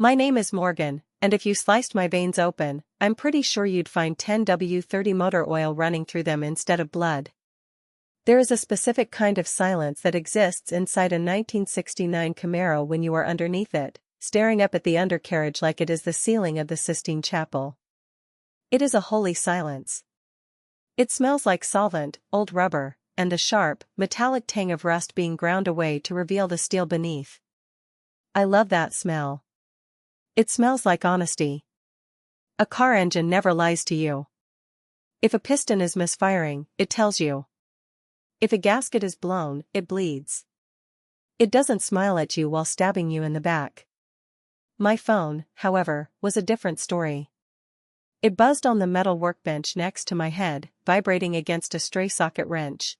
My name is Morgan, and if you sliced my veins open, I'm pretty sure you'd find 10W30 motor oil running through them instead of blood. There is a specific kind of silence that exists inside a 1969 Camaro when you are underneath it, staring up at the undercarriage like it is the ceiling of the Sistine Chapel. It is a holy silence. It smells like solvent, old rubber, and the sharp, metallic tang of rust being ground away to reveal the steel beneath. I love that smell. It smells like honesty. A car engine never lies to you. If a piston is misfiring, it tells you. If a gasket is blown, it bleeds. It doesn't smile at you while stabbing you in the back. My phone, however, was a different story. It buzzed on the metal workbench next to my head, vibrating against a stray socket wrench.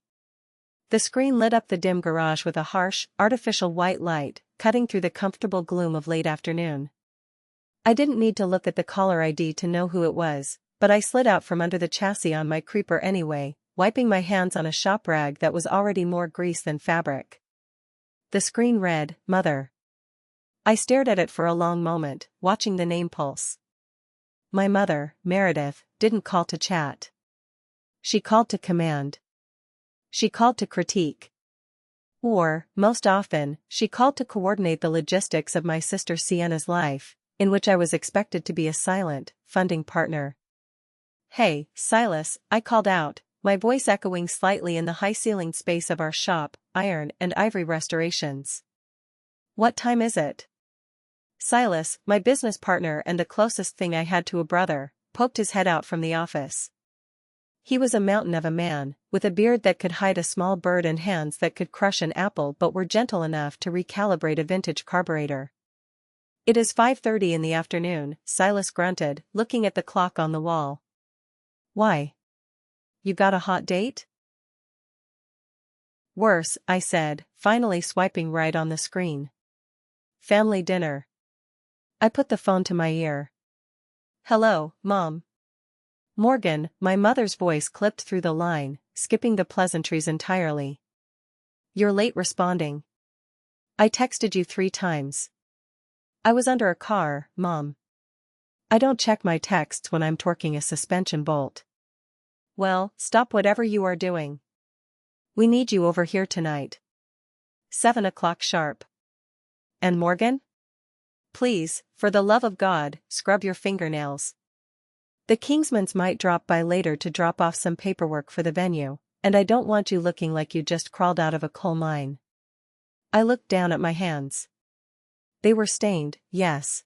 The screen lit up the dim garage with a harsh, artificial white light, cutting through the comfortable gloom of late afternoon. I didn't need to look at the caller ID to know who it was, but I slid out from under the chassis on my creeper anyway, wiping my hands on a shop rag that was already more grease than fabric. The screen read, Mother. I stared at it for a long moment, watching the name pulse. My mother, Meredith, didn't call to chat. She called to command. She called to critique. Or, most often, she called to coordinate the logistics of my sister Sienna's life, in which I was expected to be a silent, funding partner. Hey, Silas, I called out, my voice echoing slightly in the high-ceilinged space of our shop, iron and ivory restorations. What time is it? Silas, my business partner and the closest thing I had to a brother, poked his head out from the office. He was a mountain of a man, with a beard that could hide a small bird and hands that could crush an apple but were gentle enough to recalibrate a vintage carburetor. It is 5:30 in the afternoon, Silas grunted, looking at the clock on the wall. Why? You got a hot date? Worse, I said, finally swiping right on the screen. Family dinner. I put the phone to my ear. Hello, Mom. Morgan, my mother's voice clipped through the line, skipping the pleasantries entirely. You're late responding. I texted you 3 times. I was under a car, Mom. I don't check my texts when I'm torquing a suspension bolt. Well, stop whatever you are doing. We need you over here tonight. 7 o'clock sharp. And Morgan? Please, for the love of God, scrub your fingernails. The Kingsmans might drop by later to drop off some paperwork for the venue, and I don't want you looking like you just crawled out of a coal mine. I looked down at my hands. They were stained, yes.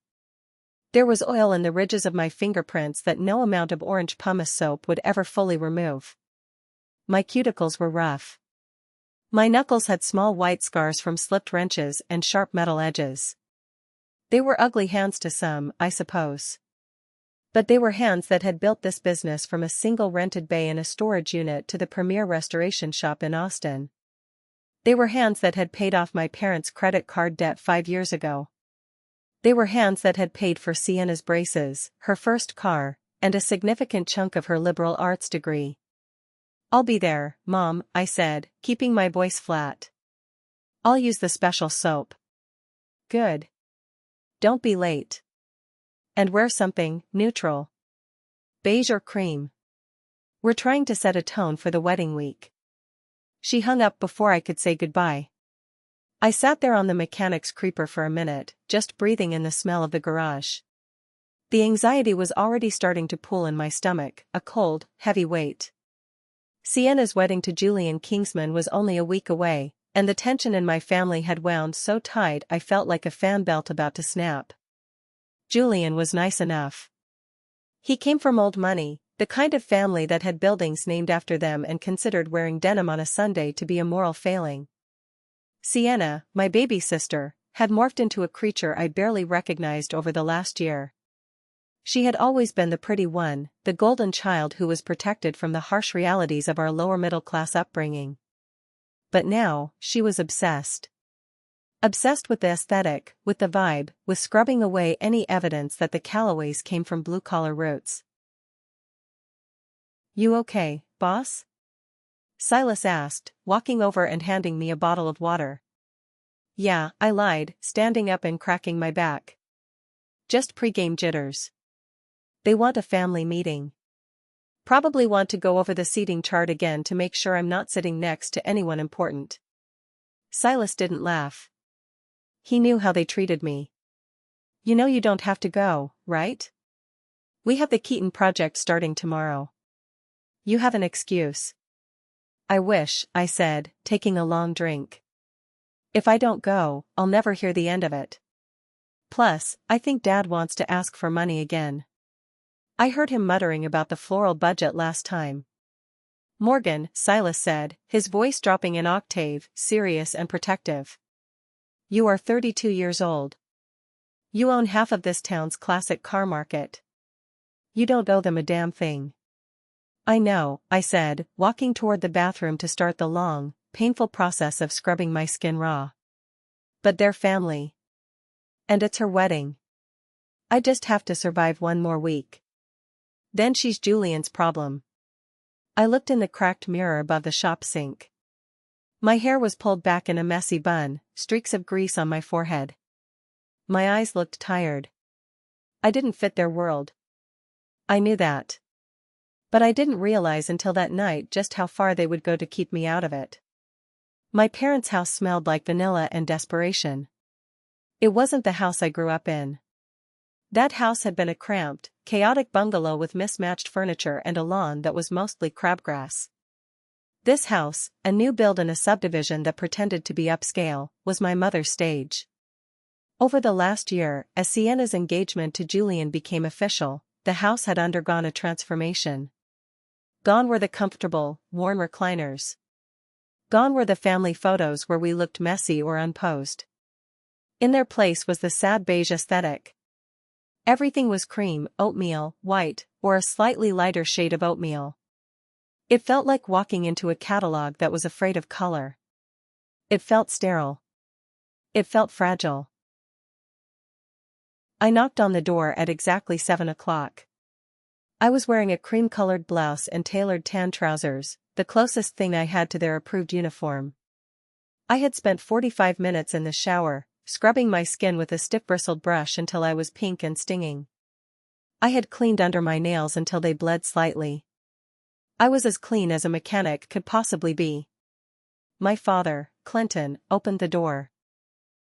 There was oil in the ridges of my fingerprints that no amount of orange pumice soap would ever fully remove. My cuticles were rough. My knuckles had small white scars from slipped wrenches and sharp metal edges. They were ugly hands to some, I suppose. But they were hands that had built this business from a single rented bay in a storage unit to the premier restoration shop in Austin. They were hands that had paid off my parents' credit card debt 5 years ago. They were hands that had paid for Sienna's braces, her first car, and a significant chunk of her liberal arts degree. I'll be there, Mom, I said, keeping my voice flat. I'll use the special soap. Good. Don't be late. And wear something neutral. Beige or cream. We're trying to set a tone for the wedding week. She hung up before I could say goodbye. I sat there on the mechanic's creeper for a minute, just breathing in the smell of the garage. The anxiety was already starting to pool in my stomach, a cold, heavy weight. Sienna's wedding to Julian Kingsman was only a week away, and the tension in my family had wound so tight I felt like a fan belt about to snap. Julian was nice enough. He came from old money, the kind of family that had buildings named after them and considered wearing denim on a Sunday to be a moral failing. Sienna, my baby sister, had morphed into a creature I barely recognized over the last year. She had always been the pretty one, the golden child who was protected from the harsh realities of our lower middle-class upbringing. But now, she was obsessed. Obsessed with the aesthetic, with the vibe, with scrubbing away any evidence that the Callaways came from blue-collar roots. You okay, boss? Silas asked, walking over and handing me a bottle of water. Yeah, I lied, standing up and cracking my back. Just pre-game jitters. They want a family meeting. Probably want to go over the seating chart again to make sure I'm not sitting next to anyone important. Silas didn't laugh. He knew how they treated me. You know you don't have to go, right? We have the Keaton project starting tomorrow. You have an excuse. I wish, I said, taking a long drink. If I don't go, I'll never hear the end of it. Plus, I think Dad wants to ask for money again. I heard him muttering about the floral budget last time. Morgan, Silas said, his voice dropping an octave, serious and protective. You are 32 years old. You own half of this town's classic car market. You don't owe them a damn thing. I know, I said, walking toward the bathroom to start the long, painful process of scrubbing my skin raw. But they're family. And it's her wedding. I just have to survive one more week. Then she's Julian's problem. I looked in the cracked mirror above the shop sink. My hair was pulled back in a messy bun, streaks of grease on my forehead. My eyes looked tired. I didn't fit their world. I knew that. But I didn't realize until that night just how far they would go to keep me out of it. My parents' house smelled like vanilla and desperation. It wasn't the house I grew up in. That house had been a cramped, chaotic bungalow with mismatched furniture and a lawn that was mostly crabgrass. This house, a new build in a subdivision that pretended to be upscale, was my mother's stage. Over the last year, as Sienna's engagement to Julian became official, the house had undergone a transformation. Gone were the comfortable, worn recliners. Gone were the family photos where we looked messy or unposed. In their place was the sad beige aesthetic. Everything was cream, oatmeal, white, or a slightly lighter shade of oatmeal. It felt like walking into a catalog that was afraid of color. It felt sterile. It felt fragile. I knocked on the door at exactly 7 o'clock. I was wearing a cream-colored blouse and tailored tan trousers, the closest thing I had to their approved uniform. I had spent 45 minutes in the shower, scrubbing my skin with a stiff-bristled brush until I was pink and stinging. I had cleaned under my nails until they bled slightly. I was as clean as a mechanic could possibly be. My father, Clinton, opened the door.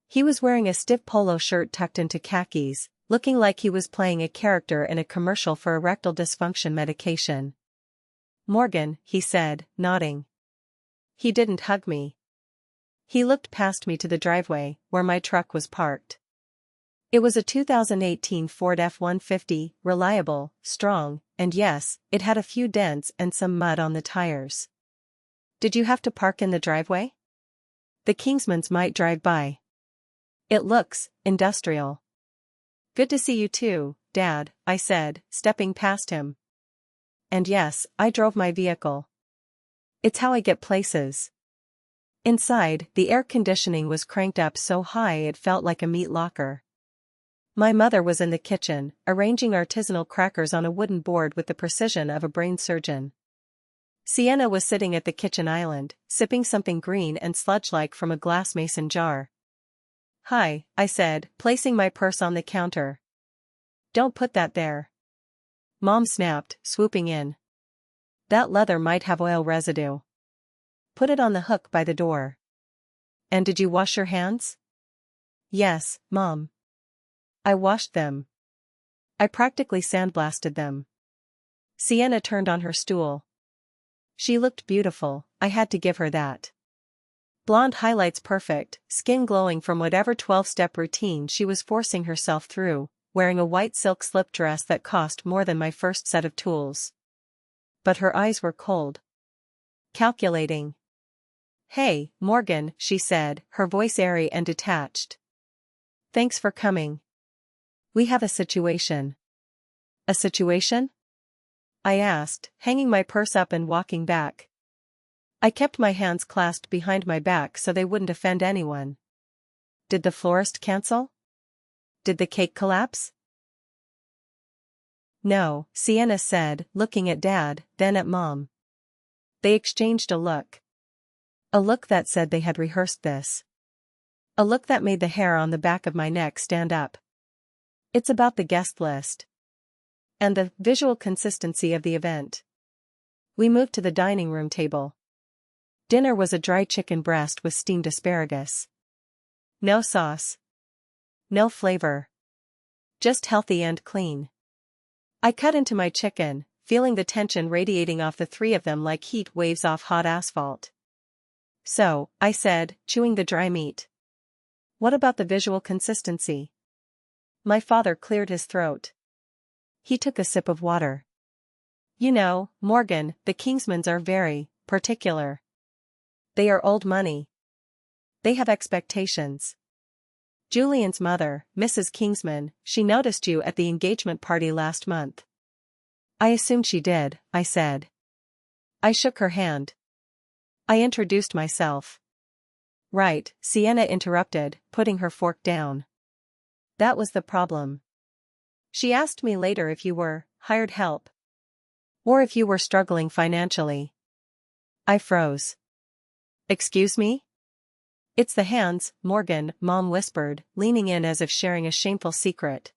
He was wearing a stiff polo shirt tucked into khakis, looking like he was playing a character in a commercial for erectile dysfunction medication. Morgan, he said, nodding. He didn't hug me. He looked past me to the driveway, where my truck was parked. It was a 2018 Ford F-150, reliable, strong, and yes, it had a few dents and some mud on the tires. Did you have to park in the driveway? The Kingsmans might drive by. It looks industrial. Good to see you too, Dad, I said, stepping past him. And yes, I drove my vehicle. It's how I get places. Inside, the air conditioning was cranked up so high it felt like a meat locker. My mother was in the kitchen, arranging artisanal crackers on a wooden board with the precision of a brain surgeon. Sienna was sitting at the kitchen island, sipping something green and sludge-like from a glass mason jar. Hi, I said, placing my purse on the counter. Don't put that there. Mom snapped, swooping in. That leather might have oil residue. Put it on the hook by the door. And did you wash your hands? Yes, Mom. I washed them. I practically sandblasted them. Sienna turned on her stool. She looked beautiful, I had to give her that. Blonde highlights perfect, skin glowing from whatever 12-step routine she was forcing herself through, wearing a white silk slip dress that cost more than my first set of tools. But her eyes were cold. Calculating. Hey, Morgan, she said, her voice airy and detached. Thanks for coming. We have a situation. A situation? I asked, hanging my purse up and walking back. I kept my hands clasped behind my back so they wouldn't offend anyone. Did the florist cancel? Did the cake collapse? No, Sienna said, looking at Dad, then at Mom. They exchanged a look. A look that said they had rehearsed this. A look that made the hair on the back of my neck stand up. It's about the guest list. And the visual consistency of the event. We moved to the dining room table. Dinner was a dry chicken breast with steamed asparagus. No sauce. No flavor. Just healthy and clean. I cut into my chicken, feeling the tension radiating off the three of them like heat waves off hot asphalt. So, I said, chewing the dry meat. What about the visual consistency? My father cleared his throat. He took a sip of water. You know, Morgan, the Kingsmans are very particular. They are old money. They have expectations. Julian's mother, Mrs. Kingsman, she noticed you at the engagement party last month. I assumed she did, I said. I shook her hand. I introduced myself. Right, Sienna interrupted, putting her fork down. That was the problem. She asked me later if you were hired help. Or if you were struggling financially. I froze. Excuse me? It's the hands, Morgan, Mom whispered, leaning in as if sharing a shameful secret.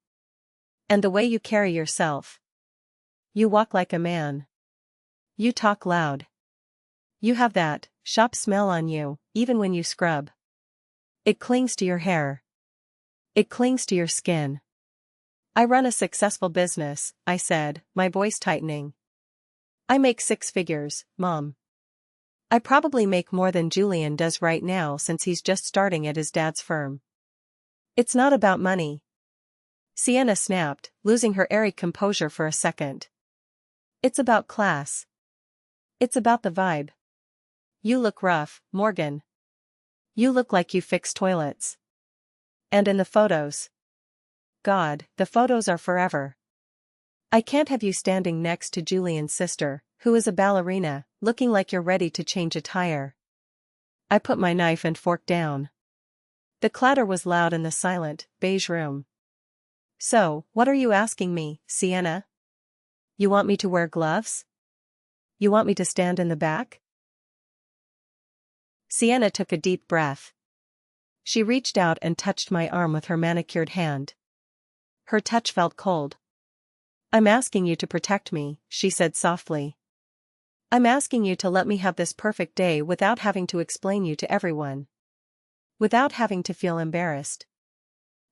And the way you carry yourself. You walk like a man. You talk loud. You have that shop smell on you, even when you scrub. It clings to your hair. It clings to your skin. I run a successful business, I said, my voice tightening. I make 6 figures, Mom. I probably make more than Julian does right now since he's just starting at his dad's firm. It's not about money. Sienna snapped, losing her airy composure for a second. It's about class. It's about the vibe. You look rough, Morgan. You look like you fix toilets. And in the photos. God, the photos are forever. I can't have you standing next to Julian's sister, who is a ballerina, looking like you're ready to change a tire. I put my knife and fork down. The clatter was loud in the silent, beige room. So, what are you asking me, Sienna? You want me to wear gloves? You want me to stand in the back? Sienna took a deep breath. She reached out and touched my arm with her manicured hand. Her touch felt cold. I'm asking you to protect me, she said softly. I'm asking you to let me have this perfect day without having to explain you to everyone. Without having to feel embarrassed.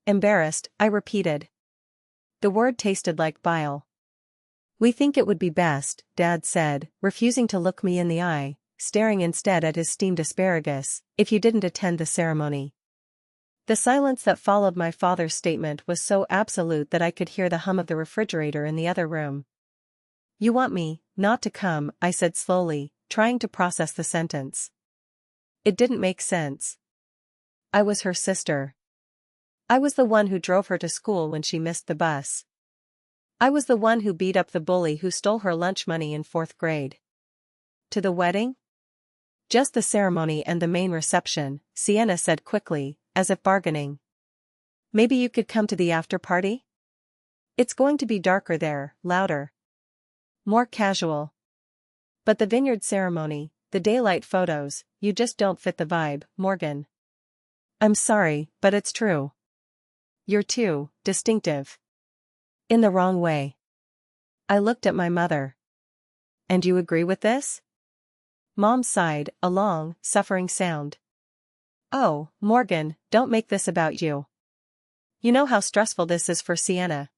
Embarrassed, I repeated. The word tasted like bile. We think it would be best, Dad said, refusing to look me in the eye, staring instead at his steamed asparagus, if you didn't attend the ceremony. The silence that followed my father's statement was so absolute that I could hear the hum of the refrigerator in the other room. You want me not to come, I said slowly, trying to process the sentence. It didn't make sense. I was her sister. I was the one who drove her to school when she missed the bus. I was the one who beat up the bully who stole her lunch money in 4th grade. To the wedding? Just the ceremony and the main reception, Sienna said quickly, as if bargaining. Maybe you could come to the after party? It's going to be darker there, louder. More casual. But the vineyard ceremony, the daylight photos, you just don't fit the vibe, Morgan. I'm sorry, but it's true. You're too distinctive. In the wrong way. I looked at my mother. And you agree with this? Mom sighed, a long, suffering sound. Oh, Morgan, don't make this about you. You know how stressful this is for Sienna.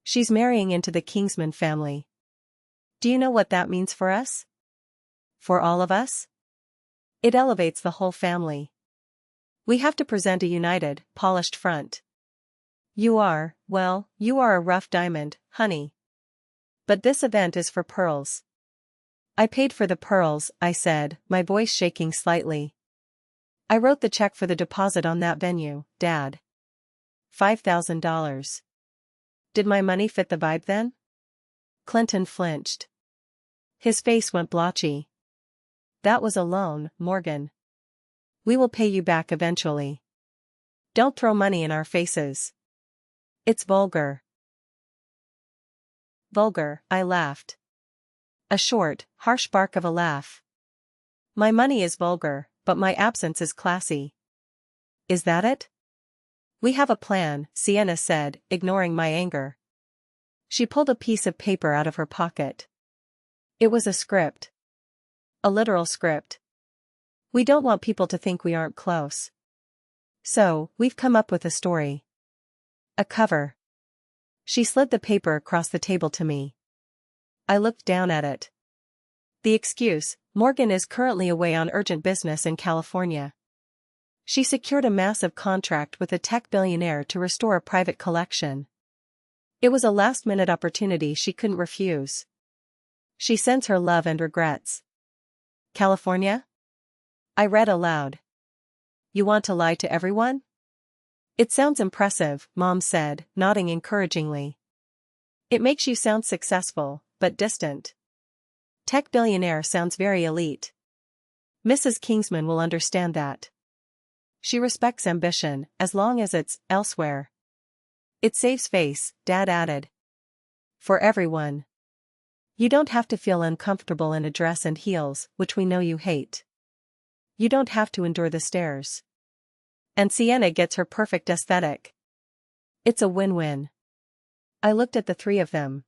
She's marrying into the Kingsman family. Do you know what that means for us? For all of us? It elevates the whole family. We have to present a united, polished front. You are a rough diamond, honey. But this event is for pearls. I paid for the pearls, I said, my voice shaking slightly. I wrote the check for the deposit on that venue, Dad. $5,000. Did my money fit the vibe then? Clinton flinched. His face went blotchy. That was a loan, Morgan. We will pay you back eventually. Don't throw money in our faces. It's vulgar. Vulgar, I laughed. A short, harsh bark of a laugh. My money is vulgar, but my absence is classy. Is that it? We have a plan, Sienna said, ignoring my anger. She pulled a piece of paper out of her pocket. It was a script. A literal script. We don't want people to think we aren't close. So, we've come up with a story. A cover. She slid the paper across the table to me. I looked down at it. The excuse, Morgan is currently away on urgent business in California. She secured a massive contract with a tech billionaire to restore a private collection. It was a last-minute opportunity she couldn't refuse. She sends her love and regrets. California? I read aloud. You want to lie to everyone? It sounds impressive, Mom said, nodding encouragingly. It makes you sound successful, but distant. Tech billionaire sounds very elite. Mrs. Kingsman will understand that. She respects ambition, as long as it's elsewhere. It saves face, Dad added. For everyone. You don't have to feel uncomfortable in a dress and heels, which we know you hate. You don't have to endure the stares. And Sienna gets her perfect aesthetic. It's a win-win. I looked at the three of them.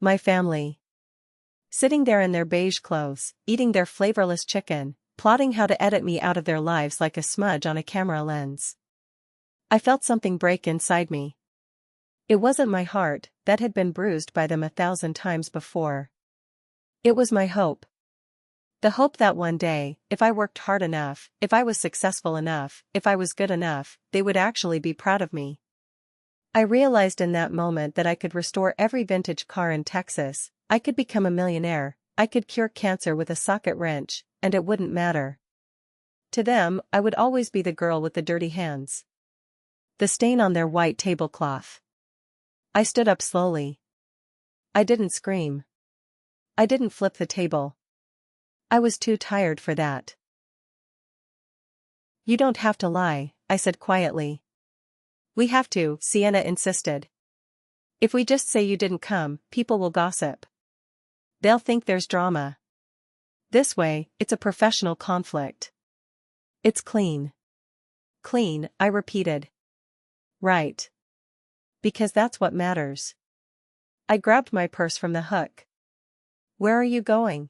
My family. Sitting there in their beige clothes, eating their flavorless chicken, plotting how to edit me out of their lives like a smudge on a camera lens. I felt something break inside me. It wasn't my heart, that had been bruised by them 1,000 times before. It was my hope. The hope that one day, if I worked hard enough, if I was successful enough, if I was good enough, they would actually be proud of me. I realized in that moment that I could restore every vintage car in Texas, I could become a millionaire, I could cure cancer with a socket wrench, and it wouldn't matter. To them, I would always be the girl with the dirty hands. The stain on their white tablecloth. I stood up slowly. I didn't scream. I didn't flip the table. I was too tired for that. You don't have to lie, I said quietly. We have to, Sienna insisted. If we just say you didn't come, people will gossip. They'll think there's drama. This way, it's a professional conflict. It's clean. Clean, I repeated. Right. Because that's what matters. I grabbed my purse from the hook. Where are you going?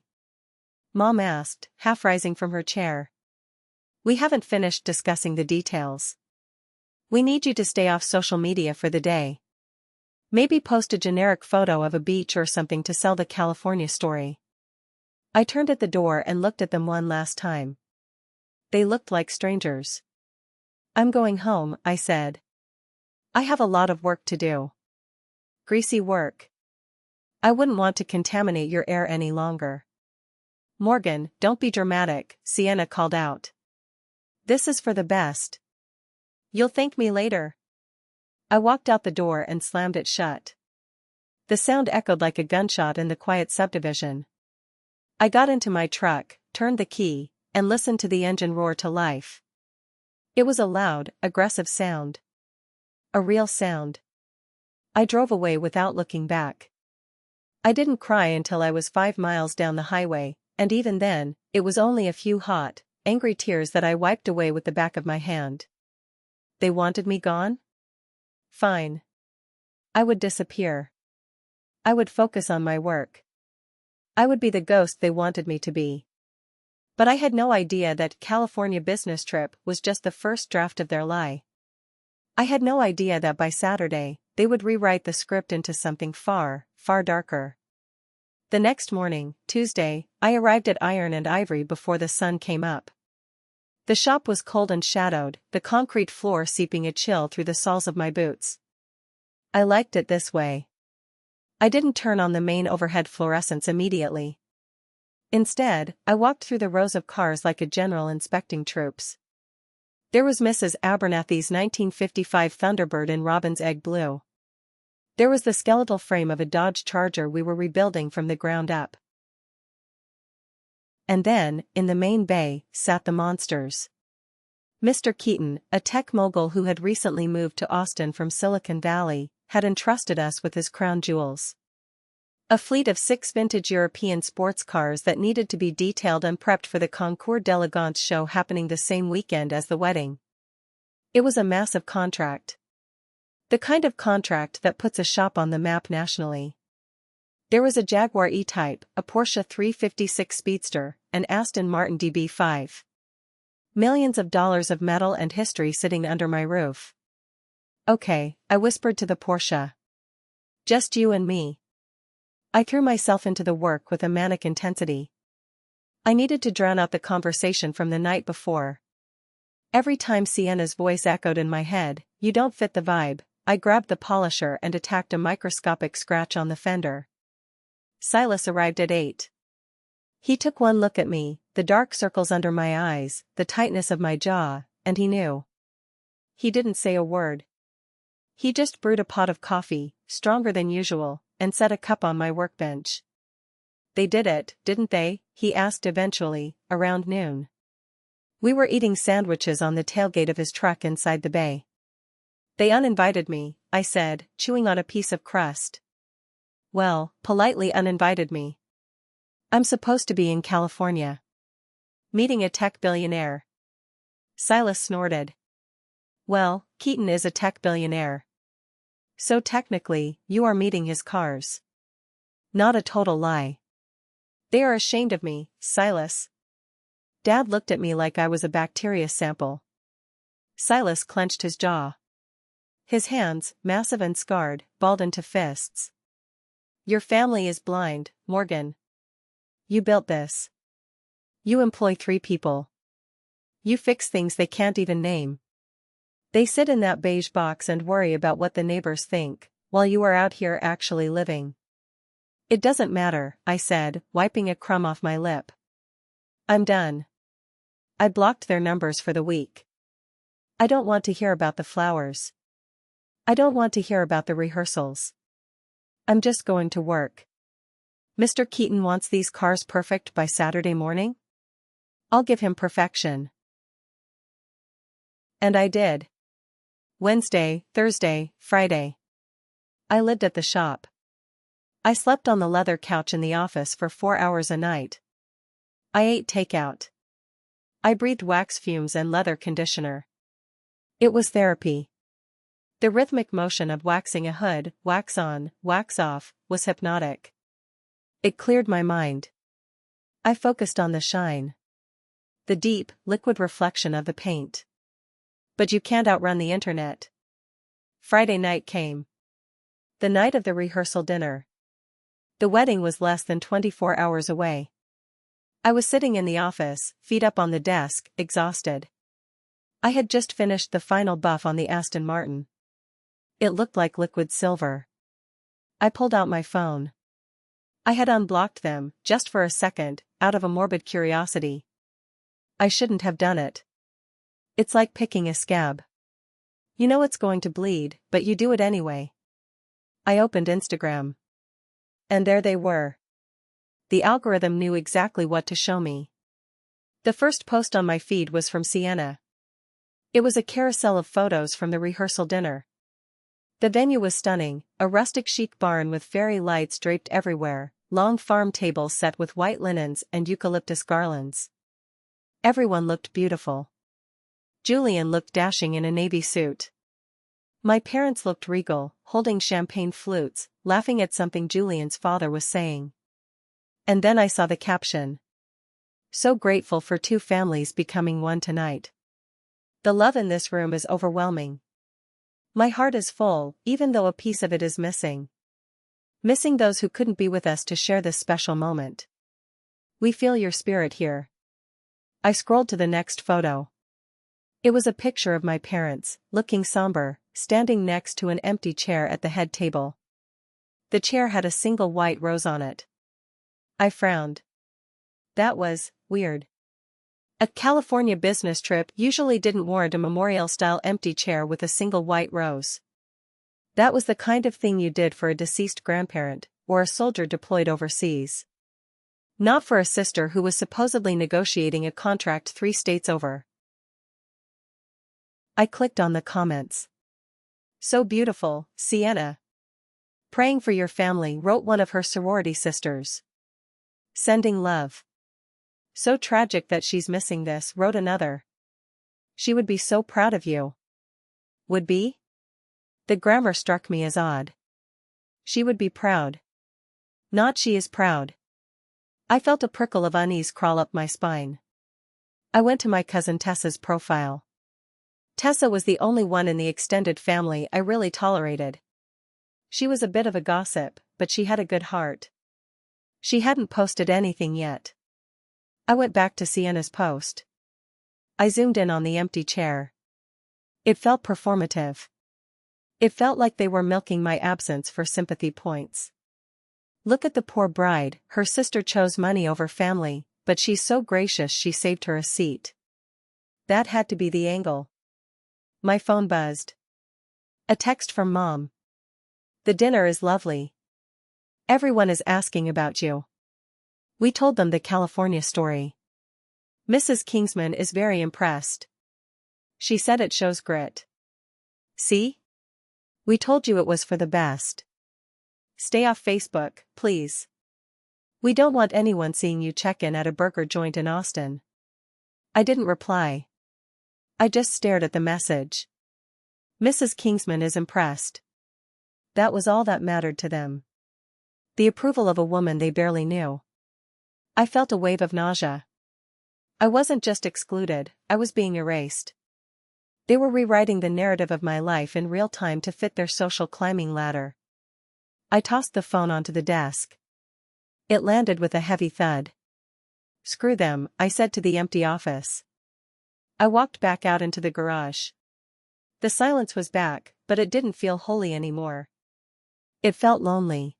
Mom asked, half rising from her chair. We haven't finished discussing the details. We need you to stay off social media for the day. Maybe post a generic photo of a beach or something to sell the California story. I turned at the door and looked at them one last time. They looked like strangers. I'm going home, I said. I have a lot of work to do. Greasy work. I wouldn't want to contaminate your air any longer. Morgan, don't be dramatic, Sienna called out. This is for the best. You'll thank me later. I walked out the door and slammed it shut. The sound echoed like a gunshot in the quiet subdivision. I got into my truck, turned the key, and listened to the engine roar to life. It was a loud, aggressive sound. A real sound. I drove away without looking back. I didn't cry until I was 5 miles down the highway, and even then, it was only a few hot, angry tears that I wiped away with the back of my hand. They wanted me gone? Fine. I would disappear. I would focus on my work. I would be the ghost they wanted me to be. But I had no idea that California business trip was just the first draft of their lie. I had no idea that by Saturday, they would rewrite the script into something far, far darker. The next morning, Tuesday, I arrived at Iron and Ivory before the sun came up. The shop was cold and shadowed, the concrete floor seeping a chill through the soles of my boots. I liked it this way. I didn't turn on the main overhead fluorescents immediately. Instead, I walked through the rows of cars like a general inspecting troops. There was Mrs. Abernathy's 1955 Thunderbird in robin's egg blue. There was the skeletal frame of a Dodge Charger we were rebuilding from the ground up. And then, in the main bay, sat the monsters. Mr. Keaton, a tech mogul who had recently moved to Austin from Silicon Valley, had entrusted us with his crown jewels. A fleet of 6 vintage European sports cars that needed to be detailed and prepped for the Concours d'Elegance show happening the same weekend as the wedding. It was a massive contract. The kind of contract that puts a shop on the map nationally. There was a Jaguar E-Type, a Porsche 356 Speedster, an Aston Martin DB5. Millions of dollars of metal and history sitting under my roof. Okay, I whispered to the Porsche. Just you and me. I threw myself into the work with a manic intensity. I needed to drown out the conversation from the night before. Every time Sienna's voice echoed in my head, "You don't fit the vibe," I grabbed the polisher and attacked a microscopic scratch on the fender. Silas arrived at 8. He took one look at me, the dark circles under my eyes, the tightness of my jaw, and he knew. He didn't say a word. He just brewed a pot of coffee, stronger than usual, and set a cup on my workbench. "They did it, didn't they?" he asked eventually, around noon. We were eating sandwiches on the tailgate of his truck inside the bay. "They uninvited me," I said, chewing on a piece of crust. "Well, politely uninvited me. I'm supposed to be in California. Meeting a tech billionaire." Silas snorted. "Well, Keaton is a tech billionaire. So technically, you are meeting his cars." "Not a total lie." "They are ashamed of me, Silas." Dad looked at me like I was a bacteria sample. Silas clenched his jaw. His hands, massive and scarred, balled into fists. "Your family is blind, Morgan. You built this. You employ 3 people. You fix things they can't even name. They sit in that beige box and worry about what the neighbors think, while you are out here actually living." "It doesn't matter," I said, wiping a crumb off my lip. "I'm done. I blocked their numbers for the week. I don't want to hear about the flowers. I don't want to hear about the rehearsals. I'm just going to work. Mr. Keaton wants these cars perfect by Saturday morning? I'll give him perfection." And I did. Wednesday, Thursday, Friday. I lived at the shop. I slept on the leather couch in the office for 4 hours a night. I ate takeout. I breathed wax fumes and leather conditioner. It was therapy. The rhythmic motion of waxing a hood, wax on, wax off, was hypnotic. It cleared my mind. I focused on the shine. The deep, liquid reflection of the paint. But you can't outrun the internet. Friday night came. The night of the rehearsal dinner. The wedding was less than 24 hours away. I was sitting in the office, feet up on the desk, exhausted. I had just finished the final buff on the Aston Martin. It looked like liquid silver. I pulled out my phone. I had unblocked them, just for a second, out of a morbid curiosity. I shouldn't have done it. It's like picking a scab. You know it's going to bleed, but you do it anyway. I opened Instagram. And there they were. The algorithm knew exactly what to show me. The first post on my feed was from Sienna. It was a carousel of photos from the rehearsal dinner. The venue was stunning, a rustic chic barn with fairy lights draped everywhere, long farm tables set with white linens and eucalyptus garlands. Everyone looked beautiful. Julian looked dashing in a navy suit. My parents looked regal, holding champagne flutes, laughing at something Julian's father was saying. And then I saw the caption. "So grateful for 2 families becoming one tonight. The love in this room is overwhelming. My heart is full, even though a piece of it is missing. Missing those who couldn't be with us to share this special moment. We feel your spirit here." I scrolled to the next photo. It was a picture of my parents, looking somber, standing next to an empty chair at the head table. The chair had a single white rose on it. I frowned. That was weird. A California business trip usually didn't warrant a memorial-style empty chair with a single white rose. That was the kind of thing you did for a deceased grandparent, or a soldier deployed overseas. Not for a sister who was supposedly negotiating a contract 3 states over. I clicked on the comments. "So beautiful, Sienna. Praying for your family," wrote one of her sorority sisters. "Sending love. So tragic that she's missing this," wrote another. "She would be so proud of you." Would be? The grammar struck me as odd. She would be proud. Not she is proud. I felt a prickle of unease crawl up my spine. I went to my cousin Tessa's profile. Tessa was the only one in the extended family I really tolerated. She was a bit of a gossip, but she had a good heart. She hadn't posted anything yet. I went back to Sienna's post. I zoomed in on the empty chair. It felt performative. It felt like they were milking my absence for sympathy points. Look at the poor bride, her sister chose money over family, but she's so gracious she saved her a seat. That had to be the angle. My phone buzzed. A text from Mom. The dinner is lovely. Everyone is asking about you. We told them the California story. Mrs. Kingsman is very impressed. She said it shows grit. See? We told you it was for the best. Stay off Facebook, please. We don't want anyone seeing you check in at a burger joint in Austin. I didn't reply. I just stared at the message. Mrs. Kingsman is impressed. That was all that mattered to them. The approval of a woman they barely knew. I felt a wave of nausea. I wasn't just excluded, I was being erased. They were rewriting the narrative of my life in real time to fit their social climbing ladder. I tossed the phone onto the desk. It landed with a heavy thud. Screw them, I said to the empty office. I walked back out into the garage. The silence was back, but it didn't feel holy anymore. It felt lonely.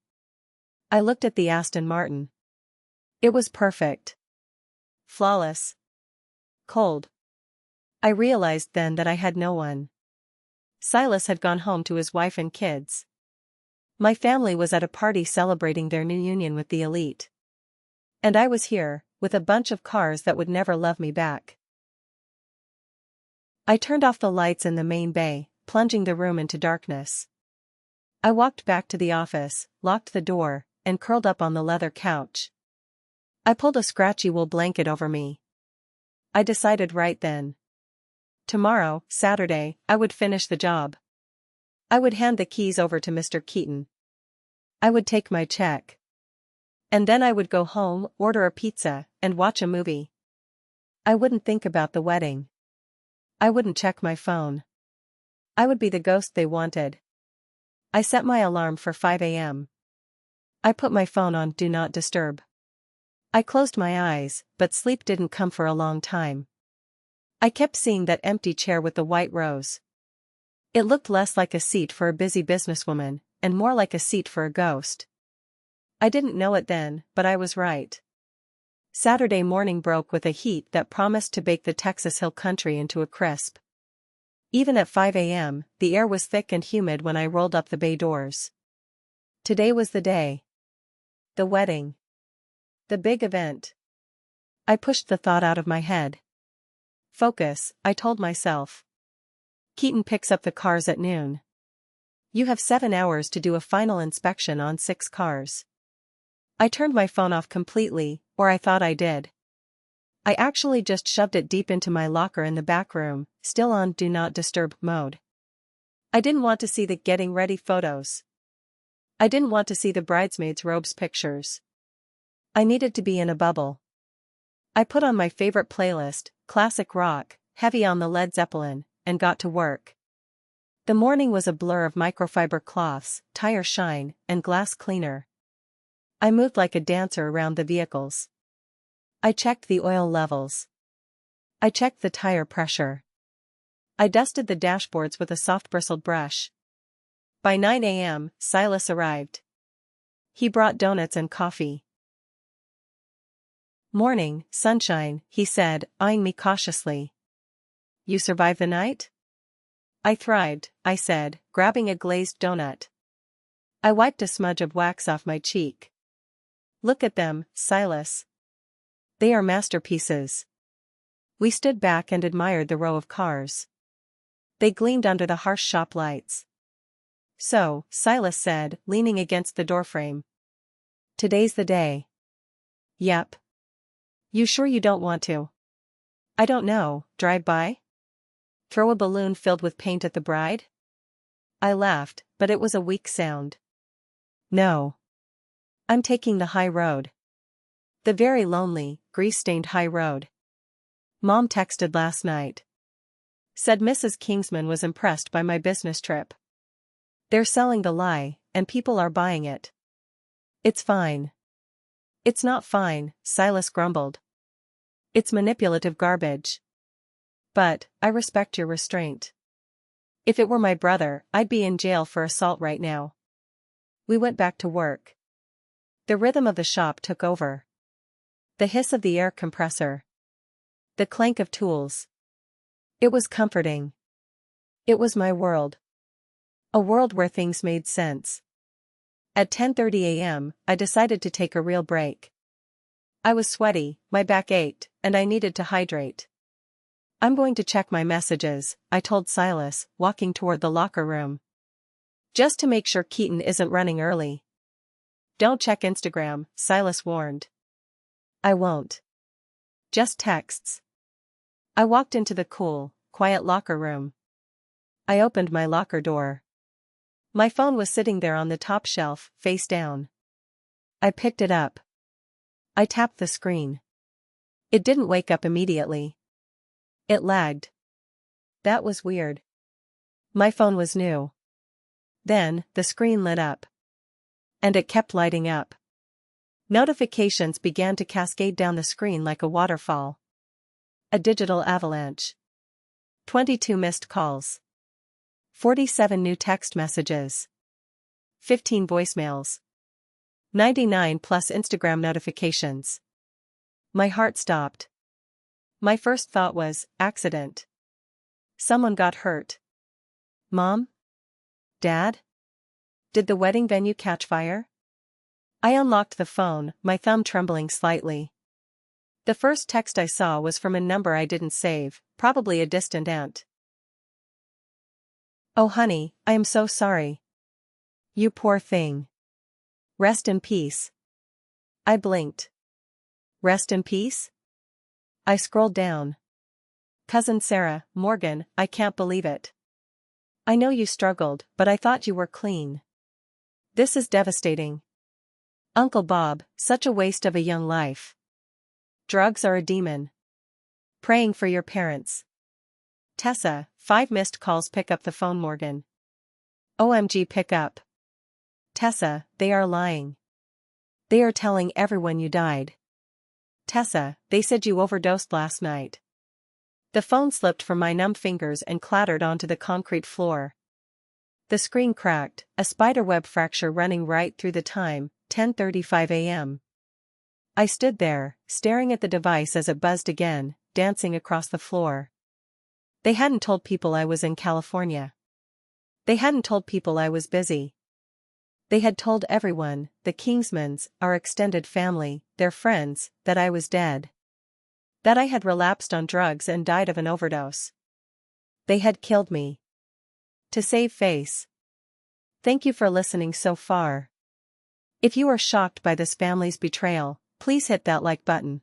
I looked at the Aston Martin. It was perfect. Flawless. Cold. I realized then that I had no one. Silas had gone home to his wife and kids. My family was at a party celebrating their new union with the elite. And I was here, with a bunch of cars that would never love me back. I turned off the lights in the main bay, plunging the room into darkness. I walked back to the office, locked the door, and curled up on the leather couch. I pulled a scratchy wool blanket over me. I decided right then. Tomorrow, Saturday, I would finish the job. I would hand the keys over to Mr. Keaton. I would take my check. And then I would go home, order a pizza, and watch a movie. I wouldn't think about the wedding. I wouldn't check my phone. I would be the ghost they wanted. I set my alarm for 5 a.m. I put my phone on Do Not Disturb. I closed my eyes, but sleep didn't come for a long time. I kept seeing that empty chair with the white rose. It looked less like a seat for a busy businesswoman, and more like a seat for a ghost. I didn't know it then, but I was right. Saturday morning broke with a heat that promised to bake the Texas Hill Country into a crisp. Even at 5 a.m., the air was thick and humid when I rolled up the bay doors. Today was the day. The wedding. The big event. I pushed the thought out of my head. Focus, I told myself. Keaton picks up the cars at noon. You have 7 hours to do a final inspection on 6 cars. I turned my phone off completely, or I thought I did. I actually just shoved it deep into my locker in the back room, still on Do Not Disturb mode. I didn't want to see the getting ready photos. I didn't want to see the bridesmaids' robes pictures. I needed to be in a bubble. I put on my favorite playlist, classic rock, heavy on the Led Zeppelin, and got to work. The morning was a blur of microfiber cloths, tire shine, and glass cleaner. I moved like a dancer around the vehicles. I checked the oil levels. I checked the tire pressure. I dusted the dashboards with a soft bristled brush. By 9 a.m., Silas arrived. He brought donuts and coffee. Morning, sunshine, he said, eyeing me cautiously. You survived the night? I thrived, I said, grabbing a glazed donut. I wiped a smudge of wax off my cheek. Look at them, Silas. They are masterpieces. We stood back and admired the row of cars. They gleamed under the harsh shop lights. So, Silas said, leaning against the doorframe. Today's the day. Yep. You sure you don't want to? I don't know, drive by? Throw a balloon filled with paint at the bride? I laughed, but it was a weak sound. No. I'm taking the high road. The very lonely, grease-stained high road. Mom texted last night. Said Mrs. Kingsman was impressed by my business trip. They're selling the lie, and people are buying it. It's fine. It's not fine, Silas grumbled. It's manipulative garbage. But, I respect your restraint. If it were my brother, I'd be in jail for assault right now. We went back to work. The rhythm of the shop took over. The hiss of the air compressor. The clank of tools. It was comforting. It was my world. A world where things made sense. At 10:30 a.m., I decided to take a real break. I was sweaty, my back ached, and I needed to hydrate. I'm going to check my messages, I told Silas, walking toward the locker room. Just to make sure Keaton isn't running early. Don't check Instagram, Silas warned. I won't. Just texts. I walked into the cool, quiet locker room. I opened my locker door. My phone was sitting there on the top shelf, face down. I picked it up. I tapped the screen. It didn't wake up immediately. It lagged. That was weird. My phone was new. Then, the screen lit up. And it kept lighting up. Notifications began to cascade down the screen like a waterfall. A digital avalanche. 22 missed calls. 47 new text messages. 15 voicemails. 99 plus Instagram notifications. My heart stopped. My first thought was, accident. Someone got hurt. Mom? Dad? Did the wedding venue catch fire? I unlocked the phone, my thumb trembling slightly. The first text I saw was from a number I didn't save, probably a distant aunt. Oh honey, I am so sorry. You poor thing. Rest in peace. I blinked. Rest in peace? I scrolled down. Cousin Sarah, Morgan, I can't believe it. I know you struggled, but I thought you were clean. This is devastating. Uncle Bob, such a waste of a young life. Drugs are a demon. Praying for your parents. Tessa, 5 missed calls. Pick up the phone, Morgan. OMG, pick up. Tessa, they are lying. They are telling everyone you died. Tessa, they said you overdosed last night. The phone slipped from my numb fingers and clattered onto the concrete floor. The screen cracked, a spiderweb fracture running right through the time, 10:35 a.m. I stood there, staring at the device as it buzzed again, dancing across the floor. They hadn't told people I was in California. They hadn't told people I was busy. They had told everyone, the Kingsmans, our extended family, their friends, that I was dead. That I had relapsed on drugs and died of an overdose. They had killed me. To save face. Thank you for listening so far. If you are shocked by this family's betrayal, please hit that like button.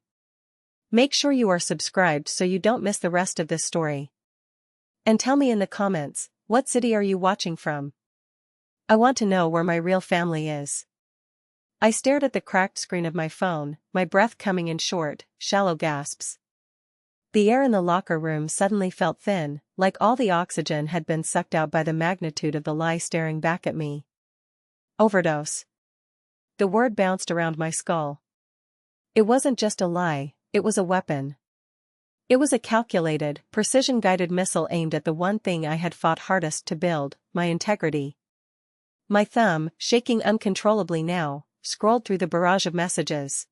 Make sure you are subscribed so you don't miss the rest of this story. And tell me in the comments, what city are you watching from? I want to know where my real family is. I stared at the cracked screen of my phone, my breath coming in short, shallow gasps. The air in the locker room suddenly felt thin, like all the oxygen had been sucked out by the magnitude of the lie staring back at me. Overdose. The word bounced around my skull. It wasn't just a lie, it was a weapon. It was a calculated, precision-guided missile aimed at the one thing I had fought hardest to build, my integrity. My thumb, shaking uncontrollably now, scrolled through the barrage of messages.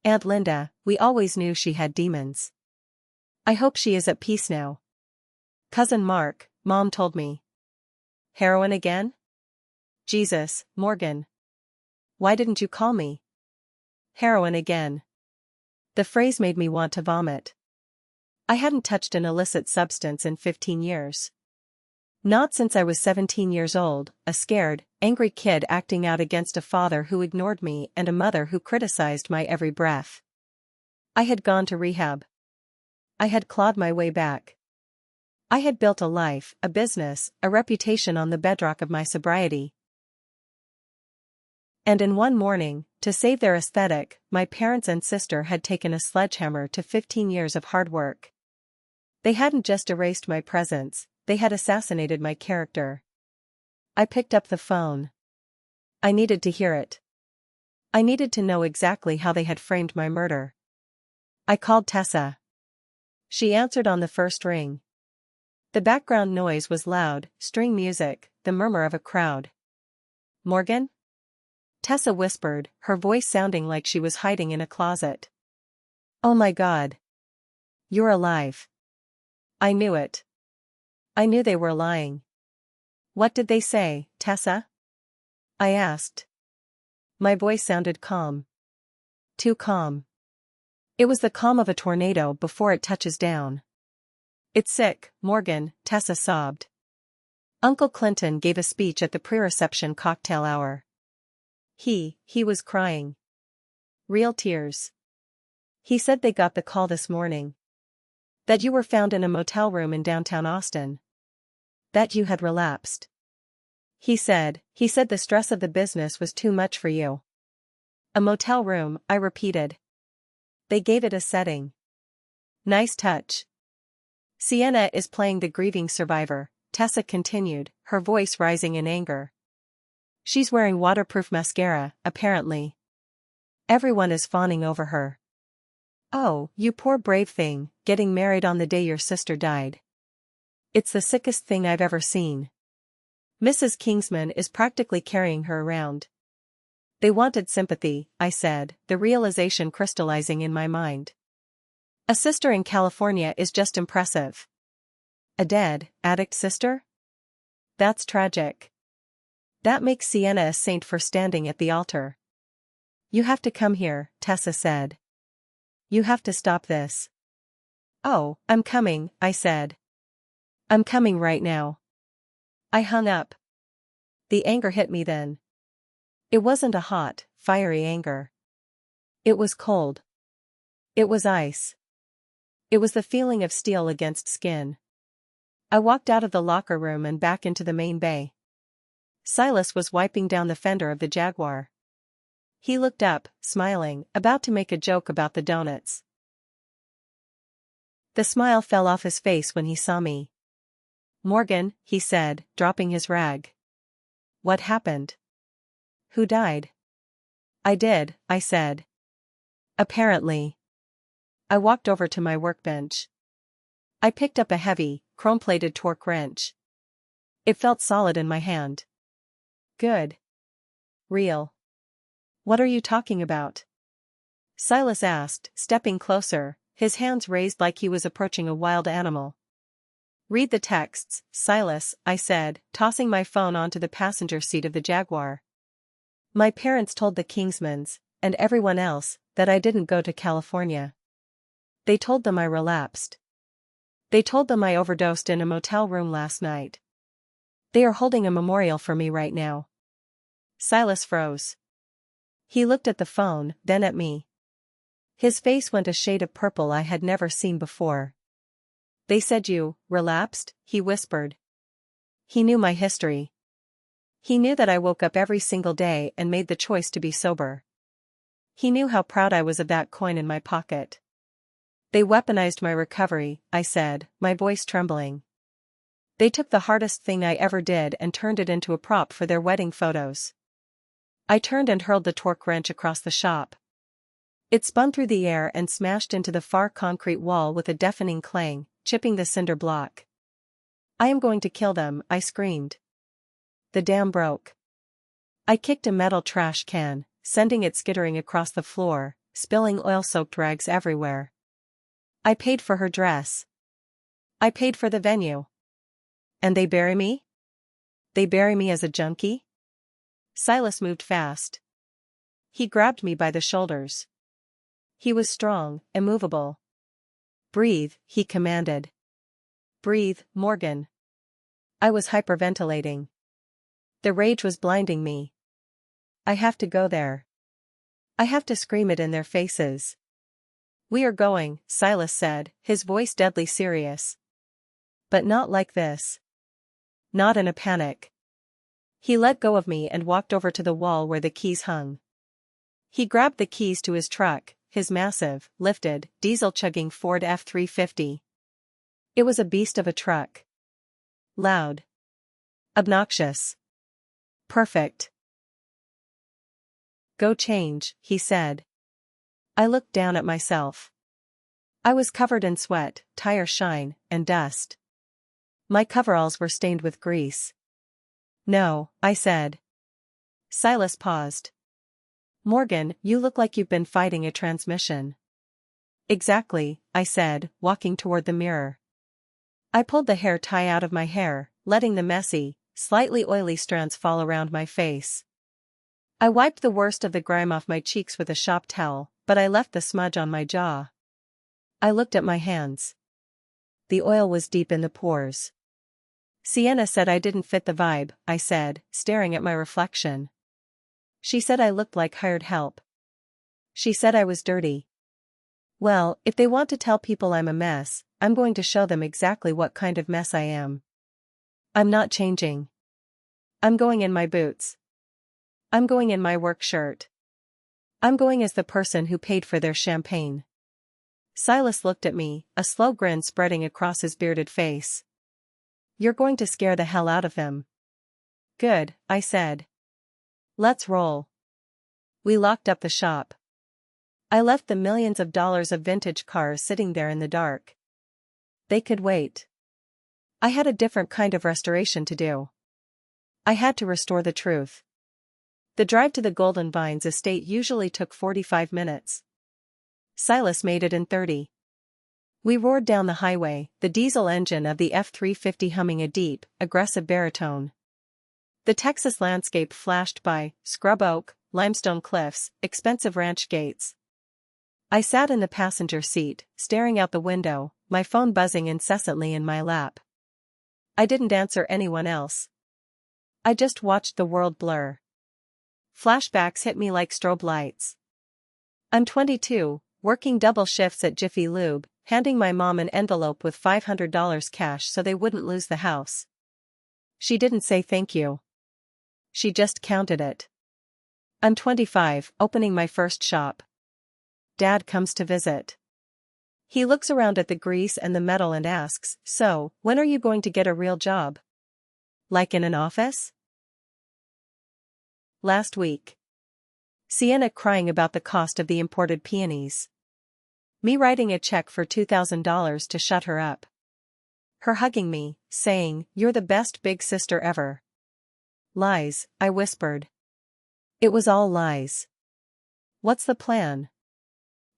Aunt Linda, we always knew she had demons. I hope she is at peace now. Cousin Mark, Mom told me. Heroin again? Jesus, Morgan. Why didn't you call me? Heroin again. The phrase made me want to vomit. I hadn't touched an illicit substance in 15 years. Not since I was 17 years old, a scared, angry kid acting out against a father who ignored me and a mother who criticized my every breath. I had gone to rehab. I had clawed my way back. I had built a life, a business, a reputation on the bedrock of my sobriety. And in one morning, to save their aesthetic, my parents and sister had taken a sledgehammer to 15 years of hard work. They hadn't just erased my presence, they had assassinated my character. I picked up the phone. I needed to hear it. I needed to know exactly how they had framed my murder. I called Tessa. She answered on the first ring. The background noise was loud, string music, the murmur of a crowd. "Morgan?" Tessa whispered, her voice sounding like she was hiding in a closet. "Oh my God. You're alive." I knew it. I knew they were lying. "What did they say, Tessa?" I asked. My voice sounded calm. Too calm. It was the calm of a tornado before it touches down. "It's sick, Morgan," Tessa sobbed. "Uncle Clinton gave a speech at the pre-reception cocktail hour. He was crying. Real tears. He said they got the call this morning. That you were found in a motel room in downtown Austin. That you had relapsed. He said the stress of the business was too much for you." "A motel room," I repeated. "They gave it a setting." "Nice touch." "Sienna is playing the grieving survivor," Tessa continued, her voice rising in anger. "She's wearing waterproof mascara, apparently. Everyone is fawning over her. Oh, you poor brave thing, getting married on the day your sister died. It's the sickest thing I've ever seen. Mrs. Kingsman is practically carrying her around." "They wanted sympathy," I said, the realization crystallizing in my mind. "A sister in California is just impressive. A dead, addict sister? That's tragic. That makes Sienna a saint for standing at the altar." "You have to come here," Tessa said. "You have to stop this." "Oh, I'm coming," I said. "I'm coming right now." I hung up. The anger hit me then. It wasn't a hot, fiery anger. It was cold. It was ice. It was the feeling of steel against skin. I walked out of the locker room and back into the main bay. Silas was wiping down the fender of the Jaguar. He looked up, smiling, about to make a joke about the donuts. The smile fell off his face when he saw me. "Morgan," he said, dropping his rag. "What happened? Who died?" "I did," I said. "Apparently." I walked over to my workbench. I picked up a heavy, chrome-plated torque wrench. It felt solid in my hand. "Good. Real. What are you talking about?" Silas asked, stepping closer, his hands raised like he was approaching a wild animal. "Read the texts, Silas," I said, tossing my phone onto the passenger seat of the Jaguar. "My parents told the Kingsmans, and everyone else, that I didn't go to California. They told them I relapsed. They told them I overdosed in a motel room last night. They are holding a memorial for me right now." Silas froze. He looked at the phone, then at me. His face went a shade of purple I had never seen before. "They said you relapsed," he whispered. He knew my history. He knew that I woke up every single day and made the choice to be sober. He knew how proud I was of that coin in my pocket. "They weaponized my recovery," I said, my voice trembling. "They took the hardest thing I ever did and turned it into a prop for their wedding photos." I turned and hurled the torque wrench across the shop. It spun through the air and smashed into the far concrete wall with a deafening clang, chipping the cinder block. "I am going to kill them," I screamed. The dam broke. I kicked a metal trash can, sending it skittering across the floor, spilling oil-soaked rags everywhere. I paid for her dress. I paid for the venue. And they bury me? They bury me as a junkie? Silas moved fast. He grabbed me by the shoulders. He was strong, immovable. "Breathe," he commanded. "Breathe, Morgan." I was hyperventilating. The rage was blinding me. "I have to go there. I have to scream it in their faces." "We are going," Silas said, his voice deadly serious. But not like this. Not in a panic. He let go of me and walked over to the wall where the keys hung. He grabbed the keys to his truck, his massive, lifted, diesel-chugging Ford F-350. It was a beast of a truck. Loud. Obnoxious. Perfect. Go change, he said. I looked down at myself. I was covered in sweat, tire shine, and dust. My coveralls were stained with grease. No, I said. Silas paused. Morgan, you look like you've been fighting a transmission. Exactly, I said, walking toward the mirror. I pulled the hair tie out of my hair, letting the messy, slightly oily strands fall around my face. I wiped the worst of the grime off my cheeks with a shop towel, but I left the smudge on my jaw. I looked at my hands. The oil was deep in the pores. Sienna said I didn't fit the vibe, I said, staring at my reflection. She said I looked like hired help. She said I was dirty. Well, if they want to tell people I'm a mess, I'm going to show them exactly what kind of mess I am. I'm not changing. I'm going in my boots. I'm going in my work shirt. I'm going as the person who paid for their champagne. Silas looked at me, a slow grin spreading across his bearded face. You're going to scare the hell out of him. Good, I said. Let's roll. We locked up the shop. I left the millions of dollars of vintage cars sitting there in the dark. They could wait. I had a different kind of restoration to do. I had to restore the truth. The drive to the Golden Vines estate usually took 45 minutes. Silas made it in 30. We roared down the highway, the diesel engine of the F-350 humming a deep, aggressive baritone. The Texas landscape flashed by, scrub oak, limestone cliffs, expensive ranch gates. I sat in the passenger seat, staring out the window, my phone buzzing incessantly in my lap. I didn't answer anyone else. I just watched the world blur. Flashbacks hit me like strobe lights. I'm 22, working double shifts at Jiffy Lube, handing my mom an envelope with $500 cash so they wouldn't lose the house. She didn't say thank you. She just counted it. I'm 25, opening my first shop. Dad comes to visit. He looks around at the grease and the metal and asks, so, when are you going to get a real job? Like in an office? Last week. Sienna crying about the cost of the imported peonies. Me writing a check for $2,000 to shut her up. Her hugging me, saying, "You're the best big sister ever." Lies, I whispered. It was all lies. What's the plan?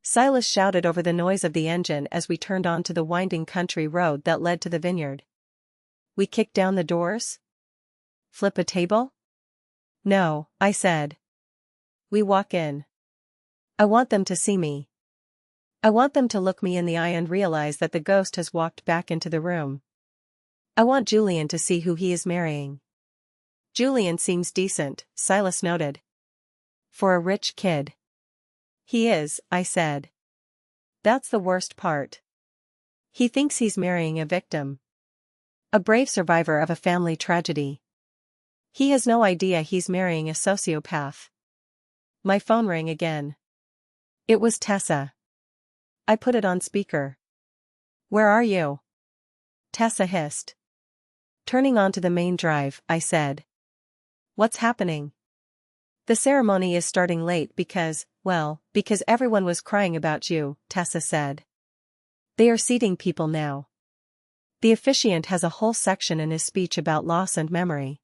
Silas shouted over the noise of the engine as we turned onto the winding country road that led to the vineyard. We kick down the doors? Flip a table? No, I said. We walk in. I want them to see me. I want them to look me in the eye and realize that the ghost has walked back into the room. I want Julian to see who he is marrying. Julian seems decent, Silas noted. For a rich kid. He is, I said. That's the worst part. He thinks he's marrying a victim. A brave survivor of a family tragedy. He has no idea he's marrying a sociopath. My phone rang again. It was Tessa. I put it on speaker. Where are you? Tessa hissed. Turning onto the main drive, I said. What's happening? The ceremony is starting late because everyone was crying about you, Tessa said. They are seating people now. The officiant has a whole section in his speech about loss and memory.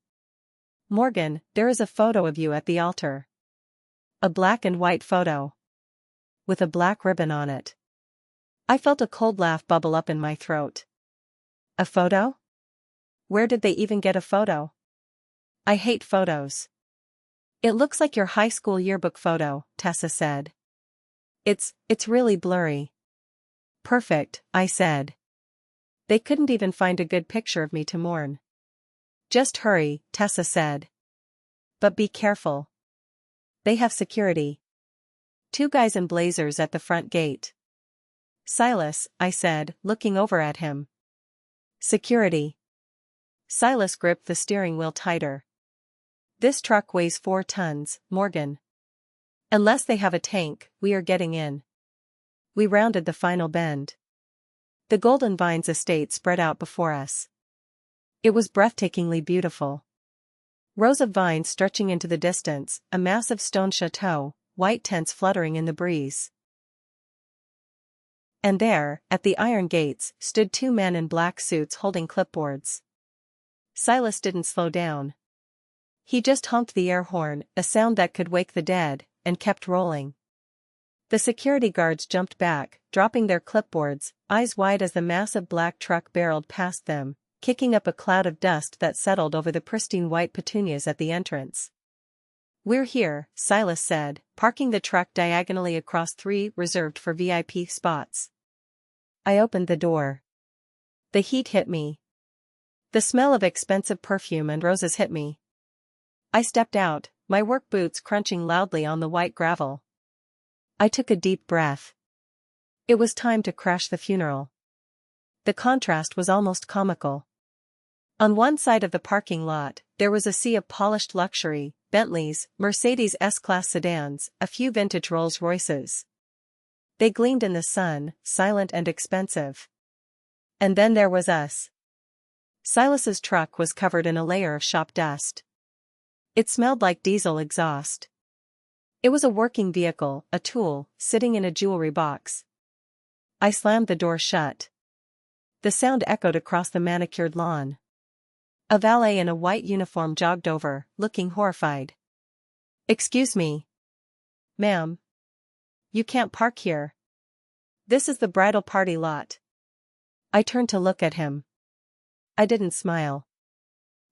Morgan, there is a photo of you at the altar. A black and white photo. With a black ribbon on it. I felt a cold laugh bubble up in my throat. A photo? Where did they even get a photo? I hate photos. It looks like your high school yearbook photo, Tessa said. It's really blurry. Perfect, I said. They couldn't even find a good picture of me to mourn. Just hurry, Tessa said. But be careful. They have security. 2 guys in blazers at the front gate. Silas, I said, looking over at him. Security. Silas gripped the steering wheel tighter. This truck weighs 4 tons, Morgan. Unless they have a tank, we are getting in. We rounded the final bend. The Golden Vines estate spread out before us. It was breathtakingly beautiful. Rows of vines stretching into the distance, a massive stone chateau, white tents fluttering in the breeze. And there, at the iron gates, stood 2 men in black suits holding clipboards. Silas didn't slow down. He just honked the air horn, a sound that could wake the dead, and kept rolling. The security guards jumped back, dropping their clipboards, eyes wide as the massive black truck barreled past them, kicking up a cloud of dust that settled over the pristine white petunias at the entrance. "We're here," Silas said, parking the truck diagonally across 3 reserved for VIP spots. I opened the door. The heat hit me. The smell of expensive perfume and roses hit me. I stepped out, my work boots crunching loudly on the white gravel. I took a deep breath. It was time to crash the funeral. The contrast was almost comical. On one side of the parking lot, there was a sea of polished luxury, Bentleys, Mercedes S-Class sedans, a few vintage Rolls-Royces. They gleamed in the sun, silent and expensive. And then there was us. Silas's truck was covered in a layer of shop dust. It smelled like diesel exhaust. It was a working vehicle, a tool, sitting in a jewelry box. I slammed the door shut. The sound echoed across the manicured lawn. A valet in a white uniform jogged over, looking horrified. "Excuse me. Ma'am. You can't park here. This is the bridal party lot." I turned to look at him. I didn't smile.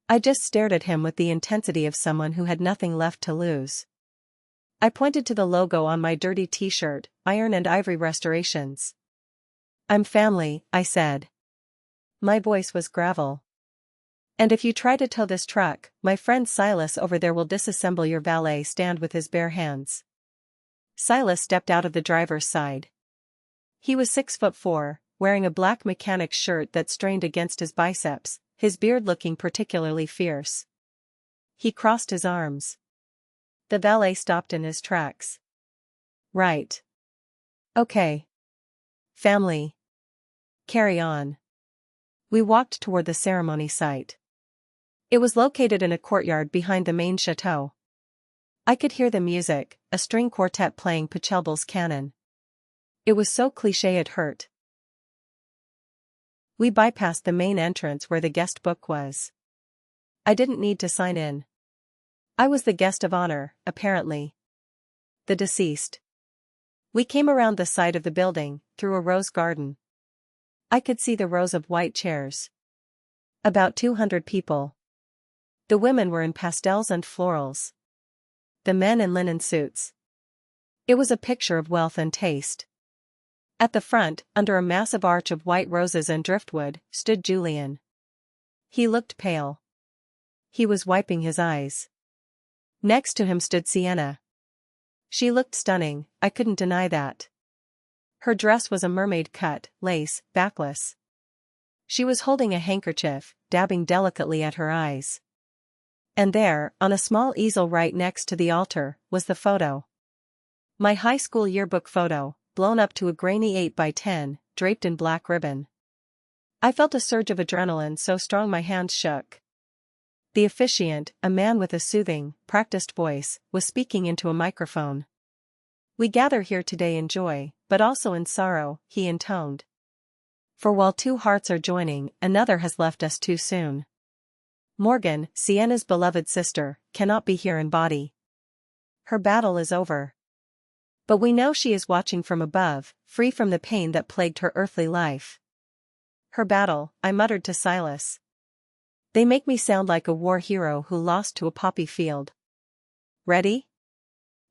I just stared at him with the intensity of someone who had nothing left to lose. I pointed to the logo on my dirty t-shirt, Iron and Ivory Restorations. "I'm family," I said. My voice was gravel. "And if you try to tow this truck, my friend Silas over there will disassemble your valet stand with his bare hands." Silas stepped out of the driver's side. He was 6'4", wearing a black mechanic's shirt that strained against his biceps, his beard looking particularly fierce. He crossed his arms. The valet stopped in his tracks. "Right. Okay. Family. Carry on." We walked toward the ceremony site. It was located in a courtyard behind the main chateau. I could hear the music, a string quartet playing Pachelbel's canon. It was so cliché it hurt. We bypassed the main entrance where the guest book was. I didn't need to sign in. I was the guest of honor, apparently. The deceased. We came around the side of the building, through a rose garden. I could see the rows of white chairs. About 200 people. The women were in pastels and florals. The men in linen suits. It was a picture of wealth and taste. At the front, under a massive arch of white roses and driftwood, stood Julian. He looked pale. He was wiping his eyes. Next to him stood Sienna. She looked stunning, I couldn't deny that. Her dress was a mermaid cut, lace, backless. She was holding a handkerchief, dabbing delicately at her eyes. And there, on a small easel right next to the altar, was the photo. My high school yearbook photo, blown up to a grainy 8x10, draped in black ribbon. I felt a surge of adrenaline so strong my hands shook. The officiant, a man with a soothing, practiced voice, was speaking into a microphone. "We gather here today in joy, but also in sorrow," he intoned. "For while 2 hearts are joining, another has left us too soon. Morgan, Sienna's beloved sister, cannot be here in body. Her battle is over. But we know she is watching from above, free from the pain that plagued her earthly life." "Her battle," I muttered to Silas. They make me sound like a war hero who lost to a poppy field. "Ready?"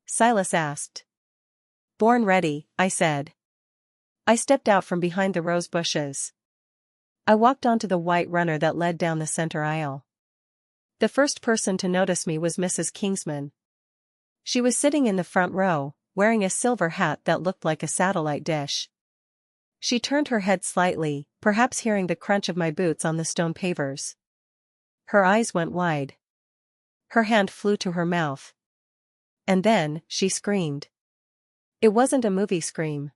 Silas asked. "Born ready," I said. I stepped out from behind the rose bushes. I walked onto the white runner that led down the center aisle. The first person to notice me was Mrs. Kingsman. She was sitting in the front row, wearing a silver hat that looked like a satellite dish. She turned her head slightly, perhaps hearing the crunch of my boots on the stone pavers. Her eyes went wide. Her hand flew to her mouth. And then, she screamed. It wasn't a movie scream.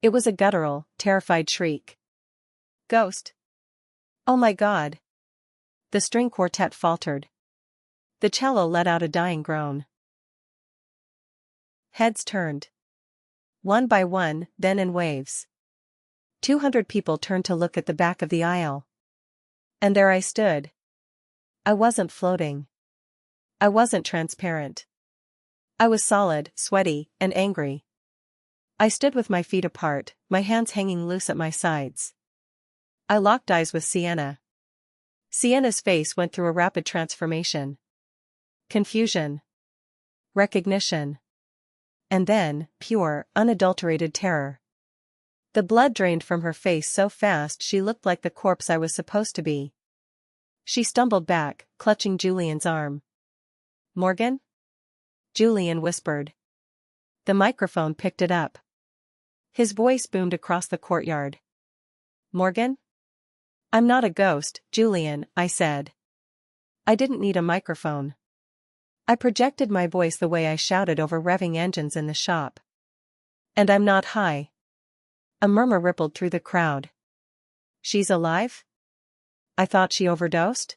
It was a guttural, terrified shriek. Ghost. Oh my God. The string quartet faltered. The cello let out a dying groan. Heads turned. One by one, then in waves. 200 people turned to look at the back of the aisle. And there I stood. I wasn't floating. I wasn't transparent. I was solid, sweaty, and angry. I stood with my feet apart, my hands hanging loose at my sides. I locked eyes with Sienna. Sienna's face went through a rapid transformation. Confusion. Recognition. And then, pure, unadulterated terror. The blood drained from her face so fast she looked like the corpse I was supposed to be. She stumbled back, clutching Julian's arm. Morgan? Julian whispered. The microphone picked it up. His voice boomed across the courtyard. Morgan? I'm not a ghost, Julian, I said. I didn't need a microphone. I projected my voice the way I shouted over revving engines in the shop. And I'm not high. A murmur rippled through the crowd. She's alive? I thought she overdosed?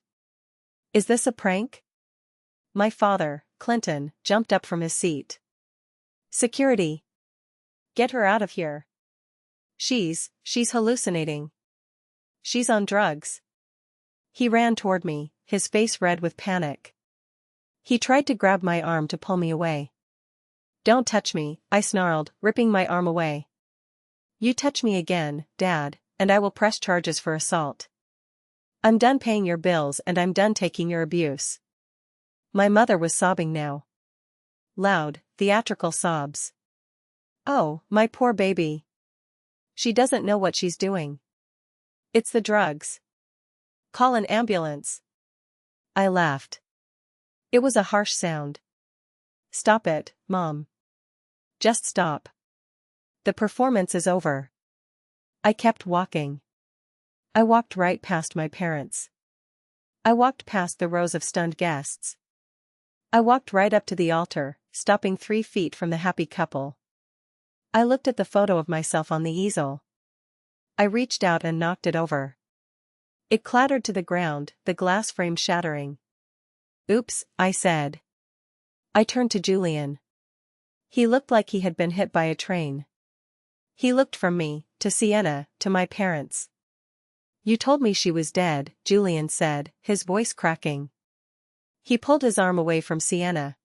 Is this a prank? My father, Clinton, jumped up from his seat. Security. Get her out of here. She's hallucinating. She's on drugs. He ran toward me, his face red with panic. He tried to grab my arm to pull me away. Don't touch me, I snarled, ripping my arm away. You touch me again, Dad, and I will press charges for assault. I'm done paying your bills and I'm done taking your abuse. My mother was sobbing now. Loud, theatrical sobs. Oh, my poor baby. She doesn't know what she's doing. It's the drugs. Call an ambulance. I laughed. It was a harsh sound. Stop it, Mom. Just stop. The performance is over. I kept walking. I walked right past my parents. I walked past the rows of stunned guests. I walked right up to the altar, stopping 3 feet from the happy couple. I looked at the photo of myself on the easel. I reached out and knocked it over. It clattered to the ground, the glass frame shattering. Oops, I said. I turned to Julian. He looked like he had been hit by a train. He looked from me, to Sienna, to my parents. You told me she was dead, Julian said, his voice cracking. He pulled his arm away from Sienna.